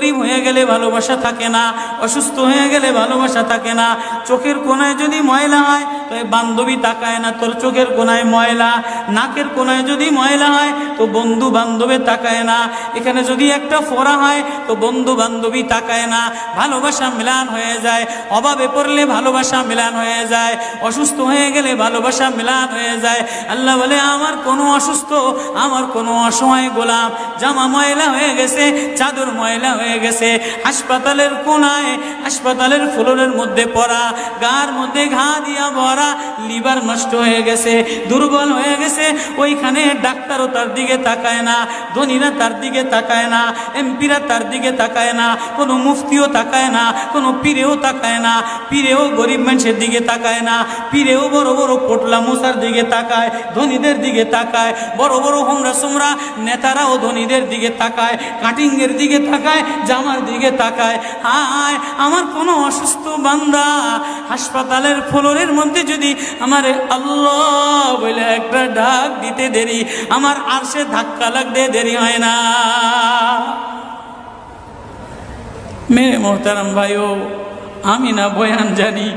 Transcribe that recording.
গরিব হয়ে গেলে ভালোবাসা থাকে না, অসুস্থ হয়ে গেলে ভালোবাসা থাকে না। চোখের কোণায় যদি ময়লা হয় তো এই বান্ধবী তাকায় না তোর চোখের কোণায় ময়লা, নাকের কোণায় যদি ময়লা হয় তো বন্ধু বান্ধবে তাকায় না, এখানে যদি একটা ফোড়া হয় তো বন্ধু বান্ধবী তাকায় না। ভালোবাসা মিলান হয়ে যায়, অভাবে পড়লে ভালোবাসা মিলান হয়ে যায়, অসুস্থ হয়ে গেলে ভালোবাসা মিলান হয়ে যায়। আল্লাহ বলে আমার কোনো অসুস্থ, আমার কোনো অসহায় গোলাম জামা ময়লা হয়ে গেছে, চাদর ময়লা হয়ে গেছে, হাসপাতালের কোনায় হাসপাতালের ফ্লোরের মধ্যে পড়া, গার মধ্যে ঘা দিয়া ভরা, লিভার নষ্ট হয়ে গেছে, দুর্বল হয়ে গেছে, ওইখানে ডাক্তারও তার দিকে তাকায় না, ধনীরা তার দিকে তাকায় না, এমপিরা তার দিকে তাকায় না, কোনো মুফতিও তাকায় না, কোনো পীরেও তাকায় না, পীরেও গরিব মানুষের দিকে তাকায় না, পীরেও বড় বড় পোটলা মুসার দিকে তাকায়, ধনীদের দিকে তাকায়, বড় বড় হোমরা সোমরা নেতারাও ধনীদের দিকে তাকায়, কাটিংয়ের দিকে তাকায়, জামার দিকে তাকায়। হায় আমার কোনো অসুস্থ বান্দা হাসপাতালের ফ্লোরের মধ্যে যদি আমার আল্লাহ বলে একটা ডাক দিতে দেরি, আমার আরশে ধাক্কা লাগতে দেরি হয় না। মেরে মোহতারাম ভাইও, আমি না বয়ান জানি,